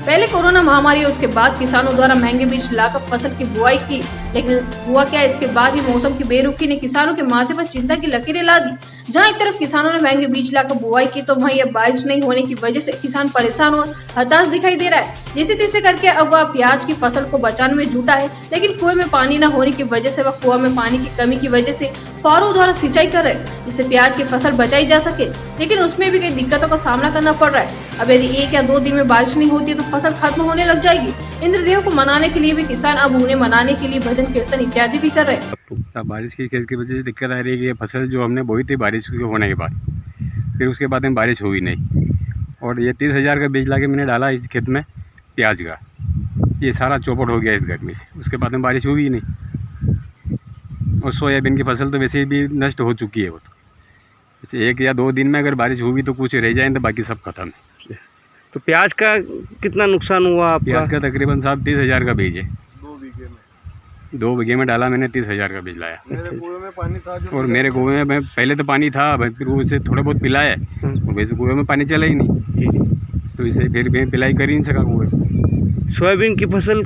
पहले कोरोना महामारी और उसके बाद किसानों द्वारा महंगे बीज लाकर फसल की बुआई की, लेकिन हुआ क्या, इसके बाद ही मौसम की बेरुखी ने किसानों के माथे पर चिंता की लकीरें ला दी। जहां एक तरफ किसानों ने महंगे बीज लाकर बुआई की, तो वहीं अब बारिश नहीं होने की वजह से किसान परेशान और हताश दिखाई दे रहा है। जैसे तैसे करके अब वह प्याज की फसल को बचाने में जुटा है, लेकिन कुएं में पानी न होने की वजह से वह कुआं में पानी की कमी की वजह से फौरों द्वारा सिंचाई कर रहे हैं, जिससे प्याज की फसल बचाई जा सके, लेकिन उसमें भी कई दिक्कतों का सामना करना पड़ रहा है। अब यदि 1 या 2 दिन में बारिश नहीं होती तो फसल खत्म होने लग जाएगी। इंद्रदेव को मनाने के लिए भी किसान अब उन्हें मनाने के लिए भजन कीर्तन इत्यादि भी कर रहे हैं। बारिश की वजह से दिक्कत आ रही है कि ये फसल जो हमने बोई थी बारिश के होने के बाद, फिर उसके बाद में बारिश हुई नहीं, और ये 30,000 का बीज लाके मैंने डाला इस खेत में प्याज का, ये सारा चौपट हो गया इस गर्मी से। उसके बाद में बारिश हुई ही नहीं, और सोयाबीन की फसल तो वैसे भी नष्ट हो चुकी है। वो तो 1 या 2 दिन में अगर बारिश हुई तो कुछ रह जाए, तो बाकी सब खत्म है। तो प्याज का कितना नुकसान हुआ आपका? प्याज का तकरीबन साहब 30,000 का बीज है। 2 बीघे में डाला मैंने, 30,000 का बीज लाया। कुएं में पानी था और मेरे कुएं में पहले तो पानी था, फिर उससे थोड़ा बहुत पिलाया, और वैसे कुएं में पानी चला ही नहीं। जी, तो इसे फिर मैं पिलाई कर ही नहीं सका कुएं। सोयाबीन की फसल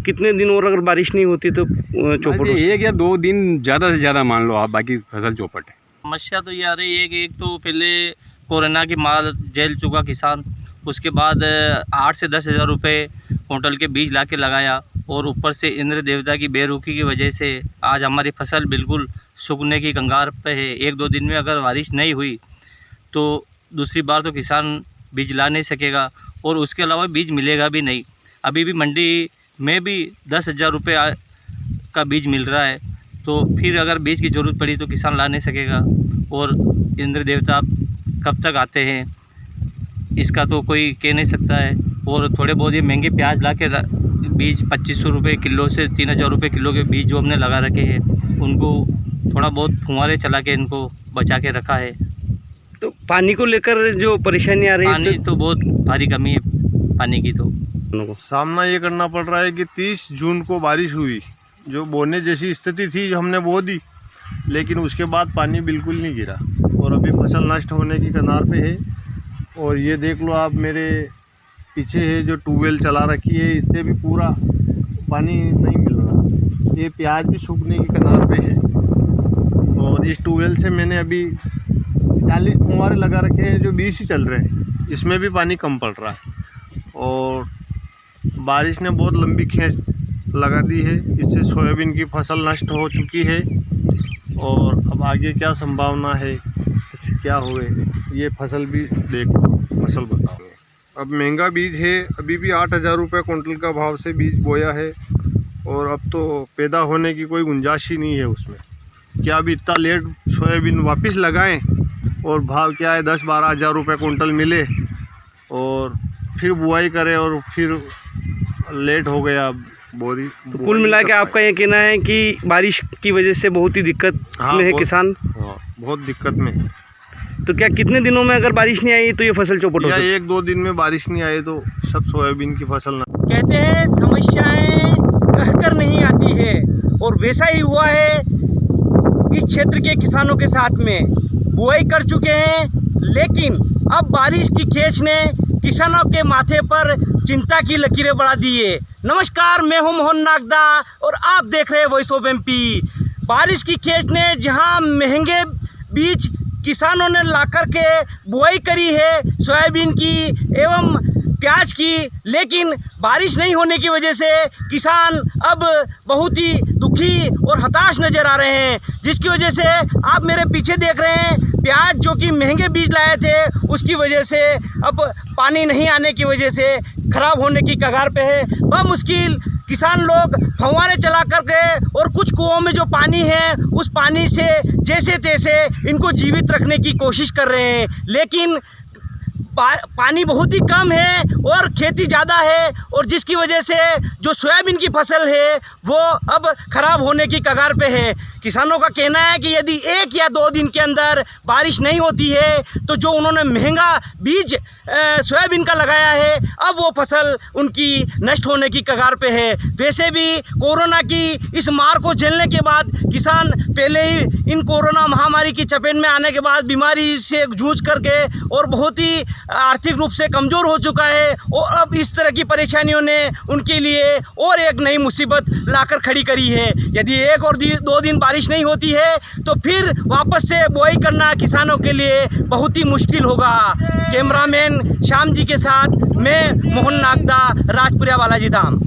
कितने दिन और अगर बारिश नहीं होती तो चौपट? 1 या 2 दिन ज़्यादा से ज़्यादा मान लो आप, बाकी फसल चौपट है। समस्या तो ये आ रही है कि एक तो पहले कोरोना की मार झेल चुका किसान, उसके बाद 8 से 10 हज़ार रुपये क्विंटल के बीज लाके लगाया, और ऊपर से इंद्र देवता की बेरुखी की वजह से आज हमारी फसल बिल्कुल सूखने की कगार पे है। 1-2 दिन में अगर बारिश नहीं हुई तो दूसरी बार तो किसान बीज ला नहीं सकेगा, और उसके अलावा बीज मिलेगा भी नहीं। अभी भी मंडी में भी 10,000 रुपये का बीज मिल रहा है, तो फिर अगर बीज की ज़रूरत पड़ी तो किसान ला नहीं सकेगा। और इंद्र देवता कब तक आते हैं इसका तो कोई कह नहीं सकता है। और थोड़े बहुत ये महंगे प्याज ला के बीज 2,500 रुपये किलो से 3,000 रुपये किलो के बीज जो हमने लगा रखे हैं, उनको थोड़ा बहुत फुहारे चला के इनको बचा के रखा है। तो पानी को लेकर जो परेशानी आ रही है, पानी तो बहुत भारी कमी है पानी की। तो सामना ये करना पड़ रहा है कि 30 जून को बारिश हुई, जो बोने जैसी स्थिति थी, जो हमने बो दी, लेकिन उसके बाद पानी बिल्कुल नहीं गिरा, और अभी फसल नष्ट होने की कगार पे है। और ये देख लो आप, मेरे पीछे है जो ट्यूबवेल चला रखी है, इससे भी पूरा पानी नहीं मिल रहा। ये प्याज भी सूखने की कगार पे है, और इस ट्यूबवेल से मैंने अभी 40 फुहारे लगा रखे हैं जो 20 ही चल रहे हैं, इसमें भी पानी कम पड़ रहा है। और बारिश ने बहुत लंबी खींच लगा दी है, इससे सोयाबीन की फसल नष्ट हो चुकी है, और अब आगे क्या संभावना है, क्या होए, ये फसल भी देख फसल बताओ। अब महंगा बीज है, अभी भी 8,000 रुपये क्विंटल का भाव से बीज बोया है, और अब तो पैदा होने की कोई गुंजाइश ही नहीं है उसमें। क्या अभी इतना लेट सोयाबीन वापस लगाएं, और भाव क्या है 10-12 हज़ार रुपये क्विंटल मिले, और फिर बुआई करें, और फिर लेट हो गया बोरी। तो कुल मिला के आपका ये कहना है कि बारिश की वजह से बहुत ही दिक्कत में है किसान? हाँ, बहुत दिक्कत में है। तो क्या कितने दिनों में अगर बारिश नहीं आई तो ये फसल चौपट हो सकती है? 1-2 दिन में बारिश नहीं आई तो सब सोयाबीन की फसल ना। कहते हैं समस्याएं कहकर नहीं आती है, और वैसा ही हुआ है इस क्षेत्र के किसानों के साथ में। बुआई कर चुके हैं, लेकिन अब बारिश की खेच ने किसानों के माथे पर चिंता की लकीरें बढ़ा दी है। नमस्कार, मैं हूं मोहन नागदा और आप देख रहे हैं वॉइस ऑफ एमपी। बारिश की खेच ने जहां महंगे बीज किसानों ने लाकर के बुआई करी है सोयाबीन की एवं प्याज की, लेकिन बारिश नहीं होने की वजह से किसान अब बहुत ही दुखी और हताश नज़र आ रहे हैं, जिसकी वजह से आप मेरे पीछे देख रहे हैं प्याज जो कि महंगे बीज लाए थे, उसकी वजह से अब पानी नहीं आने की वजह से ख़राब होने की कगार पे है। बमुश्किल किसान लोग फव्वारे चला करके और कुछ कुओं में जो पानी है उस पानी से जैसे तैसे इनको जीवित रखने की कोशिश कर रहे हैं, लेकिन पानी बहुत ही कम है और खेती ज़्यादा है, और जिसकी वजह से जो सोयाबीन की फसल है वो अब ख़राब होने की कगार पे है। किसानों का कहना है कि यदि 1 या 2 दिन के अंदर बारिश नहीं होती है तो जो उन्होंने महंगा बीज सोयाबीन का लगाया है अब वो फसल उनकी नष्ट होने की कगार पे है। वैसे भी कोरोना की इस मार को झेलने के बाद किसान पहले ही इन कोरोना महामारी की चपेट में आने के बाद बीमारी से जूझ करके और बहुत ही आर्थिक रूप से कमज़ोर हो चुका है और अब इस तरह की परेशानियों ने उनके लिए और एक नई मुसीबत लाकर खड़ी करी है। यदि एक और 2 दिन बारिश नहीं होती है तो फिर वापस से बुआई करना किसानों के लिए बहुत ही मुश्किल होगा। कैमरामैन श्याम जी के साथ मैं मोहन नागदा, राजपुरिया बालाजी धाम।